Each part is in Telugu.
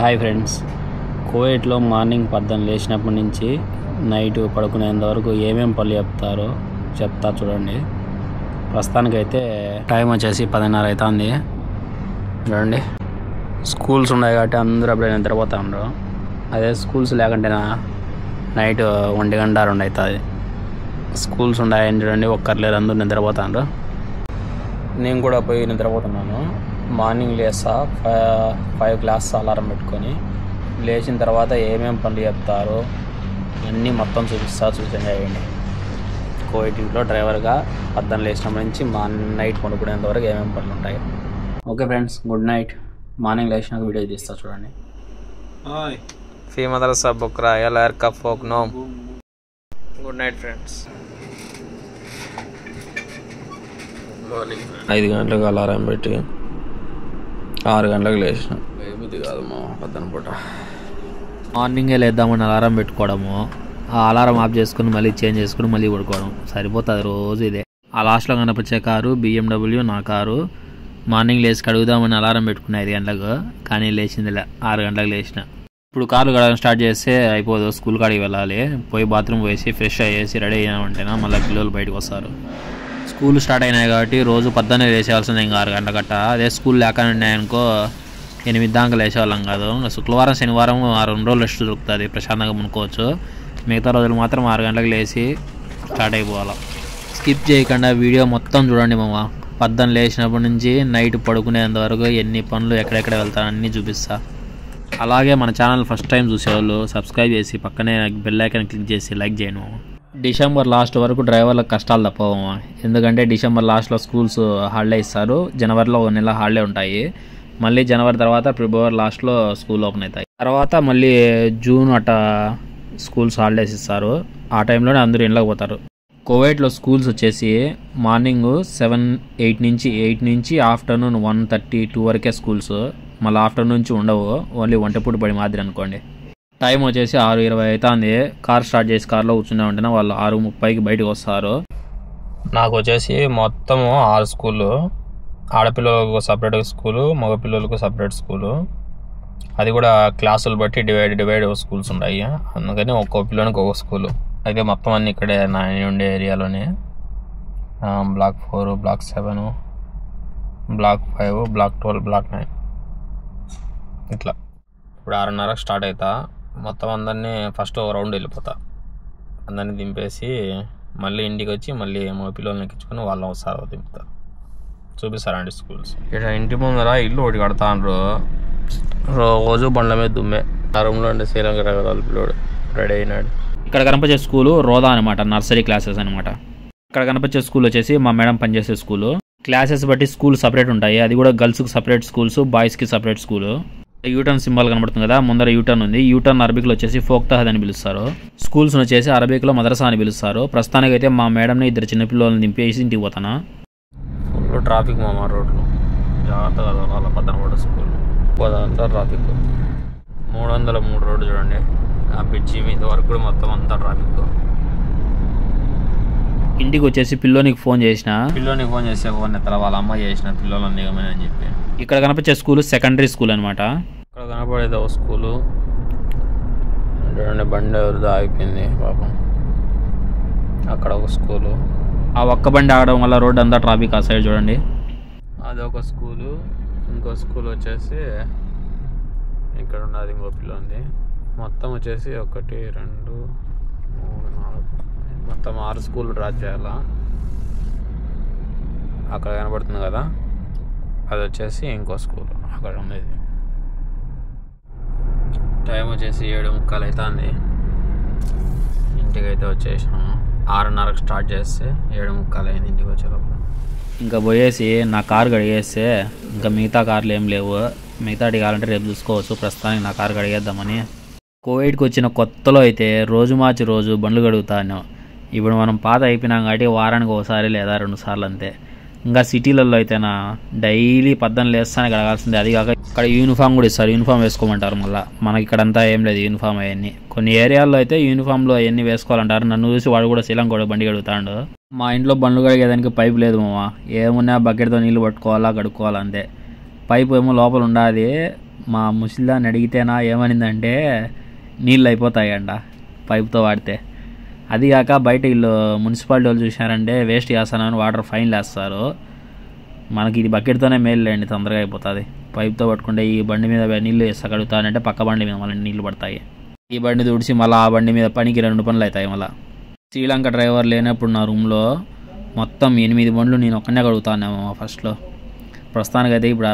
హాయ్ ఫ్రెండ్స్, కువైట్లో మార్నింగ్ 10 లేచినప్పటి నుంచి నైట్ పడుకునేంత వరకు ఏమేమి పనులు చెప్తా చూడండి. ప్రస్తుతానికైతే టైం వచ్చేసి 10:30 అవుతుంది. చూడండి, స్కూల్స్ ఉన్నాయి కాబట్టి అందరూ అప్పుడే నిద్రపోతా ఉండరు. అదే స్కూల్స్ లేకుంటే నైట్ 1 గంట 2 అవుతుంది. స్కూల్స్ ఉన్నాయని చూడండి, ఒక్కరు లేరు, అందరూ నిద్రపోతాండ్రు. నేను కూడా పోయి నిద్రపోతున్నాను. మార్నింగ్ లేస్తా 5 క్లాస్ అలారం పెట్టుకొని లేచిన తర్వాత ఏమేమి పనులు చెప్తారో అన్నీ మొత్తం చూసి చేయండి. కువైట్ ఇంట్లో డ్రైవర్గా 10 లేచినప్పటి నుంచి నైట్ పడుకునేంత వరకు ఏమేమి పనులు ఉంటాయి. Okay friends, good night. Morning లేచినాక వీడియో తీస్తా చూడండి. ఫీ మదరసా బుక్రా ఎలా ఎర్కఫ్ ఫోక్ నోమ్. Good night friends. 5 గంటలకు అలారం పెట్టి 6 గంటలకు లేచిన. బుద్ధి కాదు మా 10 పూట. మార్నింగే లేద్దామని అలారం పెట్టుకోవడము, ఆ అలారం ఆఫ్ చేసుకుని మళ్ళీ చేంజ్ చేసుకుని మళ్ళీ పడుకోవడం సరిపోతుంది రోజు ఇదే. ఆ లాస్ట్లో కనిపించే కారు BMW నా కారు. మార్నింగ్ లేచి కడుగుదామని అలారం పెట్టుకున్నా 5 గంటలకు, కానీ లేచిందిలే. 6 గంటలకు లేచిన. ఇప్పుడు కార్లు కడగడం స్టార్ట్ చేస్తే అయిపోదు. స్కూల్ కాడికి వెళ్ళాలి. పోయి బాత్రూమ్ పోసి ఫ్రెష్ అయ్యేసి రెడీ అయినామంటేనా మళ్ళీ పిల్లలు బయటకు వస్తారు. స్కూల్ స్టార్ట్ అయినాయి కాబట్టి రోజు 10 లేచేయాల్సిందే. ఇంకా 6 గంటల గట్ట. అదే స్కూల్ లేకుండా ఉన్నాయనుకో 8 దాకా లేచేవాళ్ళం కాదు. శుక్రవారం శనివారం 2 రోజులు రెస్ట్ దొరుకుతుంది, ప్రశాంతంగా మునుకోవచ్చు. మిగతా రోజులు మాత్రం 6 గంటలకు లేచి స్టార్ట్ అయిపోవాలి. స్కిప్ చేయకుండా వీడియో మొత్తం చూడండి మామ. 10 లేచినప్పటి నుంచి నైట్ పడుకునేంత వరకు ఎన్ని పనులు ఎక్కడెక్కడ వెళ్తాను అన్నీ చూపిస్తా. అలాగే మన ఛానల్ ఫస్ట్ టైం చూసేవాళ్ళు సబ్స్క్రైబ్ చేసి పక్కనే బెల్ ఐకాన్ క్లిక్ చేసి లైక్ చేయను. డిసెంబర్ లాస్ట్ వరకు డ్రైవర్లకు కష్టాలు తప్పవు. ఎందుకంటే డిసెంబర్ లాస్ట్లో స్కూల్స్ హాలిడే ఇస్తారు. జనవరిలో 1 నెల హాలిడే ఉంటాయి. మళ్ళీ జనవరి తర్వాత ఫిబ్రవరి లాస్ట్లో స్కూల్ ఓపెన్ అవుతాయి. తర్వాత మళ్ళీ జూన్ అట్ట స్కూల్స్ హాలిడేస్ ఇస్తారు. ఆ టైంలోనే అందరూ ఇంట్లోకి పోతారు. కువైట్లో స్కూల్స్ వచ్చేసి మార్నింగ్ 8 నుంచి ఆఫ్టర్నూన్ 1:30-2 వరకే స్కూల్స్. మళ్ళీ ఆఫ్టర్నూన్ నుంచి ఉండవు, ఓన్లీ వంటపూట పడి మాదిరి అనుకోండి. టైం వచ్చేసి 6:20 అవుతుంది. కార్ స్టార్ట్ చేసి కార్లో కూర్చునే ఉంటేనే వాళ్ళు 6:30కి బయటకు వస్తారు. నాకు వచ్చేసి మొత్తము 6 స్కూళ్ళు. ఆడపిల్లలకు సపరేట్ స్కూలు, మగపిల్లలకు సపరేట్ స్కూలు. అది కూడా క్లాసులు బట్టి డివైడ్ స్కూల్స్ ఉన్నాయి. అందుకని ఒక్కో పిల్లలకి ఒక్కో స్కూలు. అయితే మొత్తం అన్నీ ఇక్కడే నా ఉండే ఏరియాలోనే. Block 4, block 7, block 5, block 12, block 9 ఇట్లా. ఇప్పుడు 6:30 స్టార్ట్ అవుతా. మొత్తం అందరినీ ఫస్ట్ ఓ రౌండ్ వెళ్ళిపోతా. అందరినీ దింపేసి మళ్ళీ ఇంటికి వచ్చి మళ్ళీ మా పిల్లల్ని ఎక్కించుకొని వాళ్ళని ఒకసారి దింపుతా. చూపిస్తారండి స్కూల్స్. ఇక్కడ ఇంటి ముందర ఇల్లు ఒకటి కడతాండ్రు. రోజు బండ్ల మీద దుమ్మే. ఆ రూమ్లో ఉండే శ్రీలంక రగదాలు పిల్లోడు రెడీ అయినాడు. ఇక్కడ కనిపించే స్కూలు రోదా అనమాట, నర్సరీ క్లాసెస్ అనమాట. ఇక్కడ కనిపించే స్కూల్ వచ్చేసి మా మేడం పనిచేసే స్కూలు. క్లాసెస్ బట్టి స్కూల్ సపరేట్ ఉంటాయి. అది కూడా గర్ల్స్కి సపరేట్ స్కూల్స్, బాయ్స్కి సపరేట్ స్కూలు. యూటర్న్ సింబల్ కనబడుతుంది కదా, ముందర యూటర్న్ ఉంది. యూటర్న్ అరబిక్లో వచ్చేసి ఫోక్తహద్ అని పిలుస్తారు. స్కూల్స్ వచ్చేసి అరబిక్లో మదరసా అని పిలుస్తారు. ప్రస్తుతానికి అయితే మా మేడంని 2 చిన్నపిల్లలను దింపేసి ఇంటికి పోతాను. ఫుల్ ట్రాఫిక్ మా రోడ్లు, జాగ్రత్తగా వాళ్ళ 10 స్కూల్ పోదంతా ట్రాఫిక్. 303 రోడ్డు చూడండి. ఆ బ్రిడ్జి మీద వరకు కూడా మొత్తం అంతా ట్రాఫిక్. ఇంటికి వచ్చేసి పిల్లోనికి ఫోన్ చేస్తే ఫోన్ ఎత్తల వాళ్ళ అమ్మ చేసిన పిల్లలు దిగమని అని చెప్పి. ఇక్కడ కనిపించే స్కూల్ సెకండరీ స్కూల్ అనమాట. ఇక్కడ కనపడేది ఒక స్కూలు. చూడండి, బండి ఎవరిదో ఆగిపోయింది పాపం. అక్కడ ఒక స్కూలు. ఆ ఒక్క బండి ఆగడం వల్ల రోడ్ అంతా ట్రాఫిక్. ఆ సైడ్ చూడండి, అదొక స్కూలు. ఇంకో స్కూల్ వచ్చేసి ఇక్కడ ఉన్నది. ఇంకో పిల్ల ఉంది. మొత్తం వచ్చేసి 1, 2, 3, 4 మొత్తం 6 స్కూల్ డ్రా చేయాలా. అక్కడ కనబడుతుంది కదా, అది వచ్చేసి ఇంకో స్కూల్ అక్కడ ఉండేది. టైం వచ్చేసి 7:30 అవుతుంది. ఇంటికైతే వచ్చేసినాము. 6:30కి స్టార్ట్ చేస్తే 7:30 అయింది ఇంటికి వచ్చేటప్పుడు. ఇంకా పోయేసి నా కారు కడిగేస్తే ఇంకా మిగతా కార్లు ఏం లేవు. మిగతాటి కావాలంటే రేపు చూసుకోవచ్చు. ప్రస్తుతానికి నా కారు కడిగేద్దామని. కువైట్కి వచ్చిన కొత్తలో అయితే రోజు మార్చి రోజు బండ్లు కడుగుతాను. ఇప్పుడు మనం పాత అయిపోయినాం కాబట్టి వారానికి ఒకసారి లేదా 2 సార్లు అంతే. ఇంకా సిటీలలో అయితేనా డైలీ 10 లేస్తానే కడగాల్సిందే. అది కాక ఇక్కడ యూనిఫామ్ కూడా ఇస్తారు. యూనిఫామ్ వేసుకోమంటారు. మళ్ళీ మనకి ఇక్కడంతా ఏం లేదు యూనిఫామ్ అవన్నీ. కొన్ని ఏరియాల్లో అయితే యూనిఫామ్లో అవన్నీ వేసుకోవాలంటారు. నన్ను చూసి వాడు కూడా శ్రీలంక కూడా బండి కడుగుతాడు. మా ఇంట్లో బండ్లు కడిగేదానికి పైపు లేదు మామ. ఏమున్నా బకెట్తో నీళ్ళు పట్టుకోవాలా, కడుక్కోవాలా అంతే. పైపు ఏమో లోపల ఉండాలి. మా ముసలిదాన్ని అడిగితేనా ఏమనిందంటే నీళ్ళు అయిపోతాయంట పైపుతో వాడితే. అది కాక బయట వీళ్ళు మున్సిపాలిటీ వాళ్ళు చూసారంటే వేస్ట్ చేస్తానని వాటర్ ఫైన్లు వేస్తారు. మనకి ఇది బకెట్తోనే మేలు లేండి, తొందరగా అయిపోతుంది. పైపుతో పట్టుకుంటే ఈ బండి మీద నీళ్ళు వేస్తా కడుగుతానంటే పక్క బండి మీద మళ్ళీ నీళ్ళు పడతాయి. ఈ బండి తుడిచి మళ్ళీ ఆ బండి మీద పనికి 2 పనులు అవుతాయి. మళ్ళీ శ్రీలంక డ్రైవర్ లేనప్పుడు నా రూమ్లో మొత్తం 8 బండ్లు నేను ఒక్కనే కడుగుతానేమో ఫస్ట్లో. ప్రస్తుతానికైతే ఇప్పుడు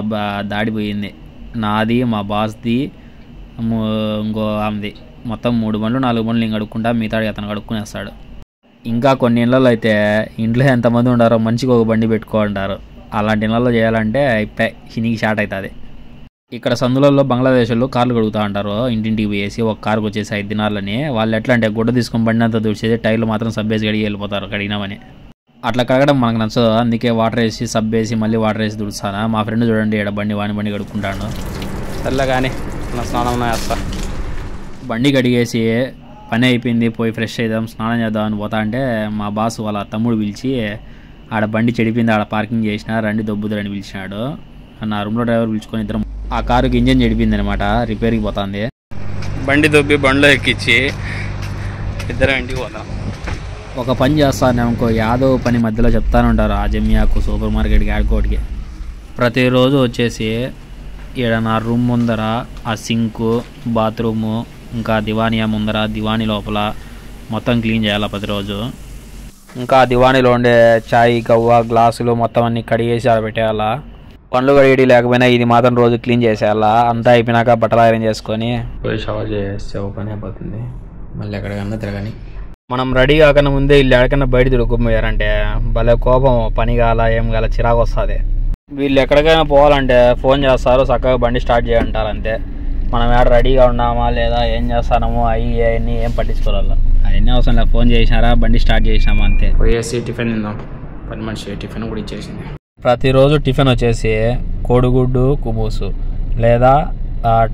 దాడిపోయింది. నాది, మా బాస్ది, ఇంకో ఆమెది, మొత్తం 3 బండ్లు 4 బండ్లు నేను కడుక్కుంటా, మిగతాడు అతను కడుక్కునేస్తాడు. ఇంకా కొన్ని ఇళ్ళలో అయితే ఇంట్లో ఎంతమంది ఉండారో మంచిగా ఒక బండి పెట్టుకుంటారు. అలాంటి ఇళ్ళలో చేయాలంటే ఇప్పుడే చినికి షార్ట్ అవుతుంది. ఇక్కడ సందులలో బంగ్లాదేశ్లో కార్లు కడుగుతూ ఉంటారు. ఇంటింటికి పోయేసి ఒక కారుకు వచ్చేసి 5 దినాలని. వాళ్ళు ఎట్లా అంటే గుడ్డ తీసుకొని బండి అంతా తుడిచేసి టైర్లు మాత్రం సబ్బేసి కడిగి వెళ్ళిపోతారు కడిగినామని. అట్లా కడగడం మనకు నచ్చదు. అందుకే వాటర్ వేసి సబ్బేసి మళ్ళీ వాటర్ వేసి తుడుస్తాను. మా ఫ్రెండ్ చూడండి ఇక్కడ వాని బండి కడుక్కుంటాను. సర్లే కానీ నా స్నానం వేస్తా. బండి కడిగేసి పని అయిపోయింది, పోయి ఫ్రెష్ అవుదాం స్నానం చేద్దాం అని పోతా అంటే మా బాస్ వాళ్ళ తమ్ముడు పిలిచి ఆడ బండి చెడిపోయింది, ఆడ పార్కింగ్ చేసిన రండి దొబ్బుదురని పిలిచినాడు. నా రూమ్లో డ్రైవర్ పిలుచుకొని ఇద్దరం ఆ కారుకి ఇంజన్ చెడిపోయింది అనమాట, రిపేర్కి పోతుంది. బండి దొబ్బి బండిలో ఎక్కించి ఇద్దరం ఇంటికి పోతాం. ఒక పని చేస్తాను ఇంకో యాదో పని మధ్యలో చెప్తానే ఉంటారు. ఆ జమ్యాకు సూపర్ మార్కెట్కి ఆడుకోటికి ప్రతిరోజు వచ్చేసి ఈడ నా రూమ్ ముందర ఆ సింకు, బాత్రూము, ఇంకా దివానియా ముందర, దివానీ లోపల మొత్తం క్లీన్ చేయాలి ప్రతిరోజు. ఇంకా దివానీలో ఉండే చాయ్, గవ్వ, గ్లాసులు మొత్తం అన్ని కడిగేసి ఆడబెట్టేయాలా. పండ్లు కడిగేది లేకపోయినా ఇది మాత్రం రోజు క్లీన్ చేసేయాలా. అంతా అయిపోయినాక బట్టలు ఐరన్ చేసుకొని పోయి షవర్ చేస్తే ఒక పని అయిపోతుంది. మళ్ళీ ఎక్కడికన్నా తిరగని మనం రెడీ కాకుండా ముందే వీళ్ళు ఎక్కడికన్నా బయట తిరుగుకుపోయారంటే భలే కోపం, పని కాల ఏం కాల చిరాకు వస్తుంది. వీళ్ళు ఎక్కడికైనా పోవాలంటే ఫోన్ చేస్తారు, చక్కగా బండి స్టార్ట్ చేయంటారు అంతే. మనం ఏడ రెడీగా ఉన్నామా లేదా ఏం చేస్తామో అవన్నీ ఏం పట్టించుకోవాలి. అవన్నీ అవసరం లేదు, ఫోన్ చేసినారా బండి స్టార్ట్ చేసినామా అంతే. పోయేసి టిఫిన్ తిందాం. పని మనిషి టిఫిన్ కూడా ఇచ్చేసింది. ప్రతిరోజు టిఫిన్ వచ్చేసి కోడిగుడ్డు కుబూసు లేదా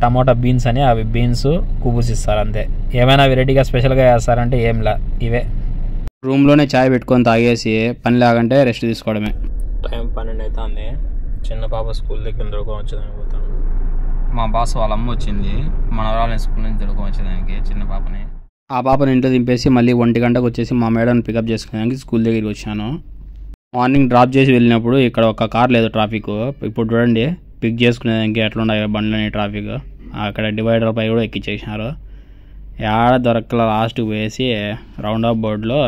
టమోటా బీన్స్ అని, అవి బీన్స్ కుబూస్ ఇస్తారు అంతే. ఏమైనా వెరైటీగా స్పెషల్గా చేస్తారంటే ఏంలా ఇవే. రూమ్లోనే చాయ్ పెట్టుకొని తాగేసి పని లేకంటే రెస్ట్ తీసుకోవడమే. టైం 12 అవుతుంది. చిన్న పాప స్కూల్ దగ్గర దొరకని వచ్చేదానికి పోతాను. మా బాస్ వాళ్ళ అమ్మ వచ్చింది మనవరాలని స్కూల్ నుంచి దొరకని వచ్చేదానికి చిన్న పాపని. ఆ పాపని ఇంట్లో దింపేసి మళ్ళీ 1 గంటకు వచ్చేసి మా మేడంని పికప్ చేసుకునేదానికి స్కూల్ దగ్గరికి వచ్చాను. మార్నింగ్ డ్రాప్ చేసి వెళ్ళినప్పుడు ఇక్కడ ఒక కార్ లేదు ట్రాఫిక్. ఇప్పుడు చూడండి పిక్ చేసుకునేదానికి ఎట్లా ఉన్నాయి బండ్లని ట్రాఫిక్. అక్కడ డివైడర్ పై కూడా ఎక్కించేసినారు. ఏడ దొరకల లాస్ట్కి పోయేసి రౌండ్ ఆఫ్ బోర్డులో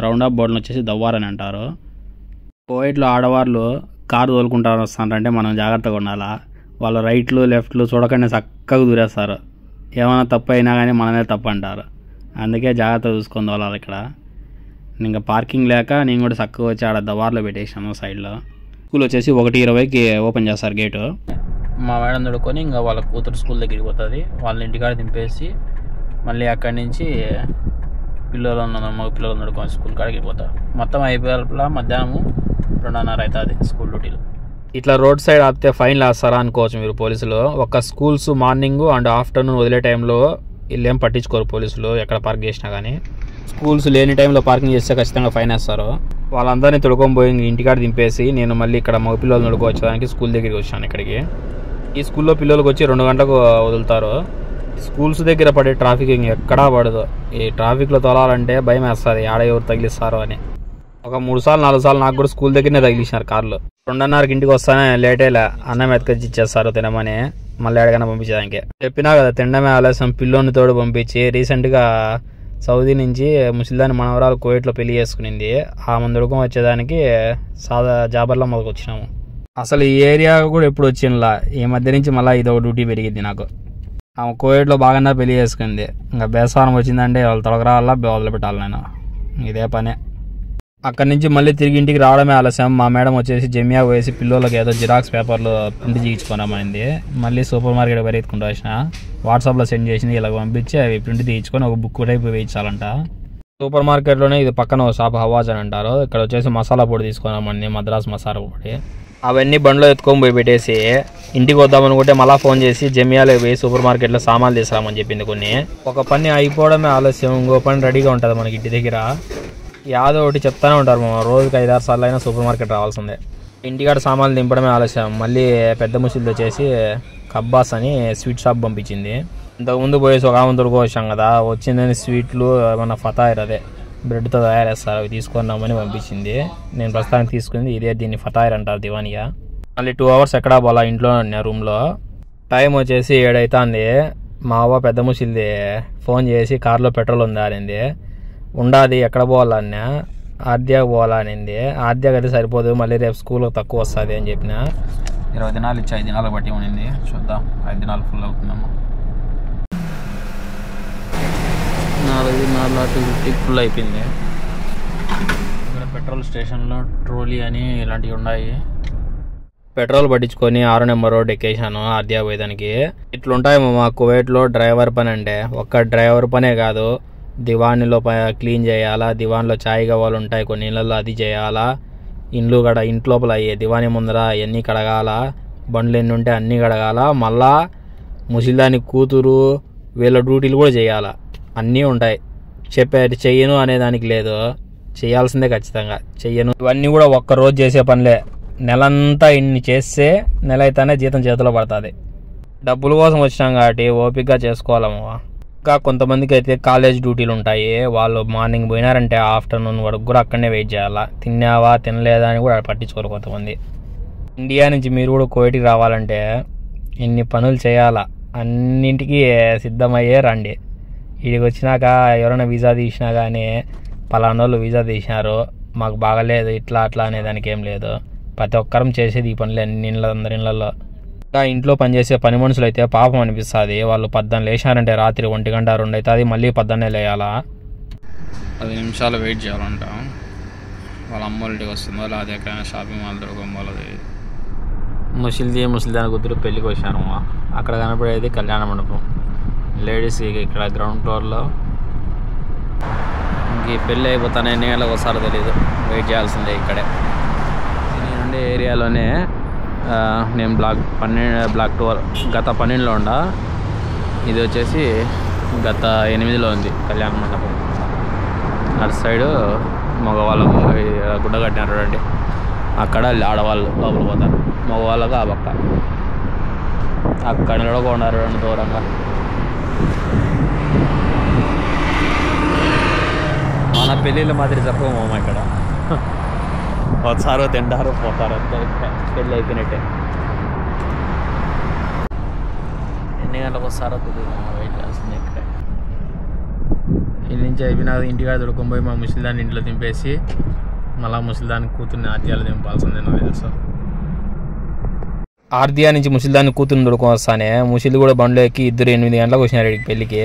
వచ్చేసి దవ్వారని అంటారు. కోవిడ్లో ఆడవాళ్ళు కారు తోలుకుంటారు వస్తారంటే మనం జాగ్రత్తగా ఉండాలా. వాళ్ళు రైట్లు లెఫ్ట్లు చూడకుండా చక్కగా దూరేస్తారు. ఏమైనా తప్పు అయినా కానీ మనమే తప్పు అంటారు. అందుకే జాగ్రత్త చూసుకొని తోలాలి. ఇక్కడ ఇంకా పార్కింగ్ లేక నేను కూడా చక్కగా వచ్చి ఆడ దవార్లో పెట్టేసాను సైడ్లో. స్కూల్ వచ్చేసి 1:20కి ఓపెన్ చేస్తారు గేటు. మా మేడం తడుకొని ఇంకా వాళ్ళ కూతురు స్కూల్ దగ్గరికి పోతుంది. వాళ్ళ ఇంటికాడ దింపేసి మళ్ళీ అక్కడి నుంచి మగ పిల్లలు నడుకొని స్కూల్ కాడికి పోతారు. మొత్తం అయిపోయేలా మధ్యాహ్నం 2:30 అవుతుంది స్కూల్ డ్యూటీలు. ఇట్లా రోడ్ సైడ్ ఆపితే ఫైన్లు వేస్తారా అనుకోవచ్చు మీరు పోలీసులు. ఒక స్కూల్స్ మార్నింగ్ అండ్ ఆఫ్టర్నూన్ వదిలే టైంలో వీళ్ళేం పట్టించుకోరు పోలీసులు ఎక్కడ పార్క్ చేసినా కానీ. స్కూల్స్ లేని టైంలో పార్కింగ్ చేస్తే ఖచ్చితంగా ఫైన్ వేస్తారు. వాళ్ళందరినీ తొడుకొని పోయి ఇంటికాడ దింపేసి నేను మళ్ళీ ఇక్కడ మగ పిల్లలు నడుకోవచ్చడానికి స్కూల్ దగ్గరికి వచ్చాను. ఇక్కడికి ఈ స్కూల్లో పిల్లలకు వచ్చి 2 గంటలకు వదులుతారు. స్కూల్స్ దగ్గర పడే ట్రాఫిక్ ఎక్కడా పడదు. ఈ ట్రాఫిక్లో తోలాలంటే భయం వేస్తుంది, ఆడ ఎవరు తగిలిస్తారో అని. ఒక 3 సార్లు 4 సార్లు నాకు కూడా స్కూల్ దగ్గరనే తగిలించినారు కార్లు. 2:30కి ఇంటికి వస్తానే లేటేలా అన్నం ఎత్తుకొచ్చి ఇచ్చేస్తారు తినమని. మళ్ళీ ఎక్కడికైనా పంపించేదానికి చెప్పినా కదా, తినడమే ఆలస్యం పిల్లోని తోడు పంపించి. రీసెంట్గా సౌదీ నుంచి ముసలిదాని మనవరాలు కువైట్లో పెళ్లి చేసుకునింది. ఆ ముందుడుకం వచ్చేదానికి సాదా జాబర్లో మొదలకు వచ్చినాము. అసలు ఈ ఏరియా కూడా ఎప్పుడు వచ్చిందిలా, ఈ మధ్య నుంచి మళ్ళీ ఇదొక డ్యూటీ పెరిగింది నాకు. ఆమె కువైట్లో బాగానే పెళ్లి చేసుకుంది. ఇంకా బేసారం వచ్చిందంటే వాళ్ళు తొలగరాలా వదిలి పెట్టాలి. నేను ఇదే పనే. అక్కడి నుంచి మళ్ళీ తిరిగి ఇంటికి రావడమే ఆలస్యం. మా మేడం వచ్చేసి జమియా వేసి పిల్లలకి ఏదో జిరాక్స్ పేపర్లు ప్రింట్ చేయించుకున్నామైంది. మళ్ళీ సూపర్ మార్కెట్ పరిగెత్తుకుంటూ వచ్చిన వాట్సాప్లో సెండ్ చేసింది. ఇలా పంపించి అవి ప్రింట్ తీయించుకొని ఒక బుక్ టైప్ వేయించాలంట. సూపర్ మార్కెట్లోనే ఇది పక్కన ఒక షాప్ హవాజ్ అని అంటారు. ఇక్కడ వచ్చేసి మసాలా పొడి తీసుకున్నామండి, మద్రాస్ మసాలా పొడి. అవన్నీ బండ్లో ఎత్తుకొని పోయి పెట్టేసి ఇంటికి వద్దామనుకుంటే మళ్ళీ ఫోన్ చేసి జమియాలో పోయి సూపర్ మార్కెట్లో సామాన్లు తీసుకురామని చెప్పింది. కొన్ని ఒక పని అయిపోవడమే ఆలస్యం, ఇంకో పని రెడీగా ఉంటుంది మనకి ఇంటి దగ్గర. యాదో ఒకటి చెప్తానే ఉంటారు. రోజుకి 5-6 సార్లు అయినా సూపర్ మార్కెట్ రావాల్సిందే. ఇంటికాడ సామాన్లు దింపడమే ఆలస్యం. మళ్ళీ పెద్ద ముసిలు వచ్చేసి కబ్బాస్ అని స్వీట్ షాప్ పంపించింది. ఇంతకుముందు పోయేసి ఒక ఆమె దొరకొచ్చాం కదా, వచ్చిందని స్వీట్లు ఏమన్నా ఫతాయిర్ అదే బ్రెడ్తో తయారు చేస్తారు, అవి తీసుకున్నామని పంపించింది. నేను ప్రస్తుతానికి తీసుకుంది ఇదే, దీన్ని ఫతాయిర్ అంటారు దివానియా. మళ్ళీ 2 hours ఎక్కడా పోలా, ఇంట్లో ఉన్నా రూమ్లో. టైం వచ్చేసి 7 అవుతుంది. మా అవ్వ పెద్ద ముసిలిది ఫోన్ చేసి కార్లో పెట్రోల్ ఉందా అనింది. ఉండాది, ఎక్కడ పోవాలన్నా ఆద్యాకు పోవాలనింది. ఆద్యాకి అయితే సరిపోదు, మళ్ళీ రేపు స్కూల్కి తక్కువ వస్తుంది అని చెప్పిన. 20 దినాలు ఇచ్చి 5 దినాలు బట్టి ఉండింది. చూద్దాం 5 దినాలు ఫుల్ అవుతున్నాము. 4 దినాలు అటు 50 ఫుల్ అయిపోయింది. ఇక్కడ పెట్రోల్ స్టేషన్లో ట్రోలీ అని ఇలాంటివి ఉన్నాయి. పెట్రోల్ పట్టించుకొని 6 నెంబర్ రోడ్ ఎక్కేసాను ఆద్యా పోయేదానికి. ఇట్లుంటాయి మా కువైట్లో డ్రైవర్ పని అంటే. ఒక్క డ్రైవర్ పనే కాదు, దివాన్లో క్లీన్ చేయాలా, దివాన్లో చాయ్ కావాలి ఉంటాయి కొన్ని ఇళ్ళల్లో, అది చేయాలా. ఇంట్లోపల అయ్యే దివాని ముందర అవన్నీ కడగాల, బండ్లు ఎన్ని ఉంటే అన్నీ కడగాల. మళ్ళా ముసిల్దాని కూతురు వీళ్ళ డ్యూటీలు కూడా చేయాలా, అన్నీ ఉంటాయి. చెయ్యను అనేదానికి లేదు, చేయాల్సిందే ఖచ్చితంగా. చెయ్యను ఇవన్నీ కూడా ఒక్కరోజు చేసే పనులే. నెలంతా ఇన్ని చేస్తే నెల అయితేనే జీతం చేతిలో పడుతుంది. డబ్బుల కోసం వచ్చినాం కాబట్టి ఓపికగా చేసుకోవాలమ్మ. ఇంకా కొంతమందికి అయితే కాలేజ్ డ్యూటీలు ఉంటాయి, వాళ్ళు మార్నింగ్ పోయినారంటే ఆఫ్టర్నూన్ వరకు కూడా అక్కడనే వెయిట్ చేయాలా. తిన్నావా తినలేదా అని కూడా పట్టించుకోరు కొంతమంది. ఇండియా నుంచి మీరు కూడా కువైట్కి రావాలంటే ఇన్ని పనులు చేయాలా, అన్నింటికి సిద్ధమయ్యే రండి. వీడికి వచ్చినాక ఎవరైనా వీసా తీసినా కానీ పలానోళ్ళు వీసా తీసినారు మాకు బాగలేదు ఇట్లా అట్లా అనేదానికి ఏం లేదు. ప్రతి ఒక్కరం చేసేది ఈ పనులు అన్ని అందరి ఇళ్ళల్లో. ఇంకా ఇంట్లో పనిచేసే పని మనుషులు అయితే పాపం అనిపిస్తుంది. వాళ్ళు 10 లేచారంటే రాత్రి 1 గంట 2 అవుతుంది, మళ్ళీ 10 లేయాలా. 10 నిమిషాలు వెయిట్ చేయాలంట. వాళ్ళ అమ్మ ఇంటికి వస్తుందో లేదా ఎక్కడైనా షాపింగ్ మాల్ దొరకబోలేదు. ముసలిదాని కూతురు పెళ్ళికి వచ్చాను. అక్కడ కనపడేది కళ్యాణ మండపం. లేడీస్ ఇక్కడ గ్రౌండ్ ఫ్లోర్లో. ఇంక పెళ్ళి అయిపోతానే ఎన్ని గంటలకు వస్తారో తెలియదు, వెయిట్ చేయాల్సిందే ఇక్కడే. నేను ఉండే ఏరియాలోనే నేను బ్లాక్ 12 గత 12లో ఉండా, ఇది వచ్చేసి గత 8లో ఉంది కళ్యాణ మండపం. అటు సైడు మగవాళ్ళకు గుడ్డ కట్టినారు చూడండి, అక్కడ ఆడవాళ్ళు లోపల పోతారు, మగవాళ్ళకు ఆ పక్క. అక్కడ నిలబడుకున్నారు రెండు దూరంగా. మన పెళ్ళిళ్ళు మాదిరి చెప్పమమ్మ ఇక్కడ. వస్తారు తింటారు పోతారు, అంతే పెళ్ళి అయిపోయినట్టే. ఎన్ని గంటలకు వస్తారో తెలియదు, వెయిట్ చేస్తుంది ఇక్కడే. ఇంటి నుంచి అయిపోయినా ఇంటికాడ దొరుకుని మా ముసలిదాన్ని ఇంట్లో దింపేసి మళ్ళీ ముసలిదాన్ని కూతుర్ని ఆర్దియాలు దింపాల్సిందే నాకు తెలుసు. ఆర్దియా నుంచి ముసలిదాన్ని కూతుర్ని దొరుకుని వస్తానే ముసలి కూడా బండ్లో ఎక్కి ఇద్దరు 8 గంటలకు వచ్చినారు ఇక్కడికి పెళ్ళికి.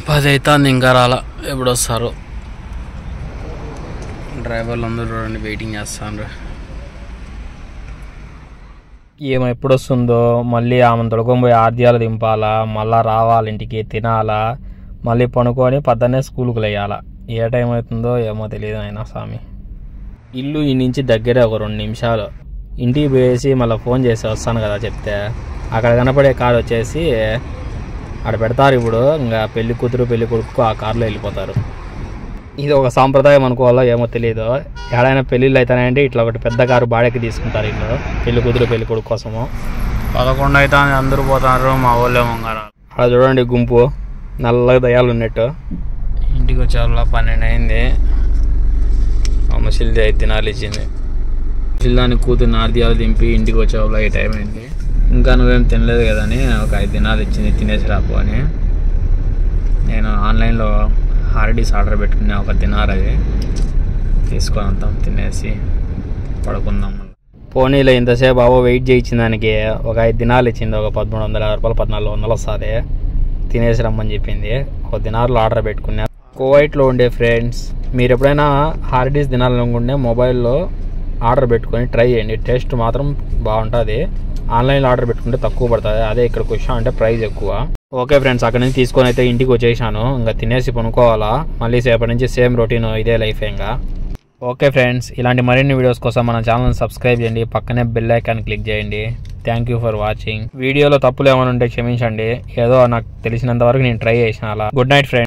10 అవుతుంది ఇంకా రాలా, ఎప్పుడు వస్తారు. డ్రైవర్లు అందరూ చూడండి వెయిటింగ్ చేస్తాను. ఏమో ఎప్పుడు వస్తుందో, మళ్ళీ ఆమెను తొడుకొని పోయి ఆర్దియాలు దింపాలా, మళ్ళీ రావాలి ఇంటికి తినాలా, మళ్ళీ పనుకొని 10 స్కూల్కి లేయాలా. ఏ టైం అవుతుందో ఏమో తెలియదు అయినా స్వామి. ఇల్లు ఈ నుంచి దగ్గరే ఒక 2 నిమిషాలు. ఇంటికి పోయేసి మళ్ళీ ఫోన్ చేసి వస్తాను కదా చెప్తే, అక్కడ కనపడే కారు వచ్చేసి అక్కడ పెడతారు. ఇప్పుడు ఇంకా పెళ్లి కూతురు పెళ్లి కొడుకు ఆ కారులో వెళ్ళిపోతారు. ఇది ఒక సాంప్రదాయం అనుకోవాలో ఏమో తెలియదు. ఎక్కడైనా పెళ్ళిళ్ళు అవుతాయంటే ఇట్లా ఒకటి పెద్ద కారు బాడెక్కి తీసుకుంటారు ఇల్లు పెళ్లి కూతురు పెళ్లి కొడుకు కోసము. 11 అయితే అందరూ పోతారు, మా ఊళ్ళో మంగారు. అలా చూడండి గుంపు నల్లగా దయాలు ఉన్నట్టు. ఇంటికి వచ్చేవాళ్ళ 12 అయింది. మా ముసలిది 5 దినాలు ఇచ్చింది. ముసలిదాన్ని కూతురు ఆర్దియాలు దింపి ఇంటికి వచ్చేవాళ్ళ ఈ టైం అయింది. ఇంకా నువ్వేం తినలేదు కదా అని ఒక 5 దినాలు ఇచ్చింది, తినేసి రాపు అని. నేను ఆన్లైన్లో హార్డీస్ ఆర్డర్ పెట్టుకున్నా, 1 దినార్ అది తీసుకొని వద్దాం, తినేసి పడుకుందాం. పోనీలో ఇంతసేపు బాబు వెయిట్ చేయించిన దానికి ఒక 5 దినాలు ఇచ్చింది, ఒక 1350 రూపాయలు 1400 వస్తుంది. తినేసి రమ్మని చెప్పింది. 1 దినార్లో ఆర్డర్ పెట్టుకున్నా. కువైట్లో ఉండే ఫ్రెండ్స్, మీరు ఎప్పుడైనా హార్డీస్ తినాలనుకుంటే మొబైల్లో ఆర్డర్ పెట్టుకొని ట్రై చేయండి, టేస్ట్ మాత్రం బాగుంటుంది. ఆన్లైన్లో ఆర్డర్ పెట్టుకుంటే తక్కువ పడుతుంది, అదే ఇక్కడికి వచ్చా అంటే ప్రైస్ ఎక్కువ. ఓకే ఫ్రెండ్స్, అక్కడ నుంచి తీసుకొని అయితే ఇంటికి వచ్చేసాను. ఇంకా తినేసి పనుకోవాలా, మళ్ళీ సేపటి నుంచి సేమ్ రొటీన్ ఇదే లైఫ్. ఇంకా ఓకే ఫ్రెండ్స్, ఇలాంటి మరిన్ని వీడియోస్ కోసం మన ఛానల్ని సబ్స్క్రైబ్ చేయండి, పక్కనే బెల్ ఐకాన్ క్లిక్ చేయండి. Thank you for watching. వీడియోలో తప్పులు ఏమైనా ఉంటే క్షమించండి, ఏదో నాకు తెలిసినంత వరకు నేను ట్రై చేసిన. అలా గుడ్ నైట్ ఫ్రెండ్స్.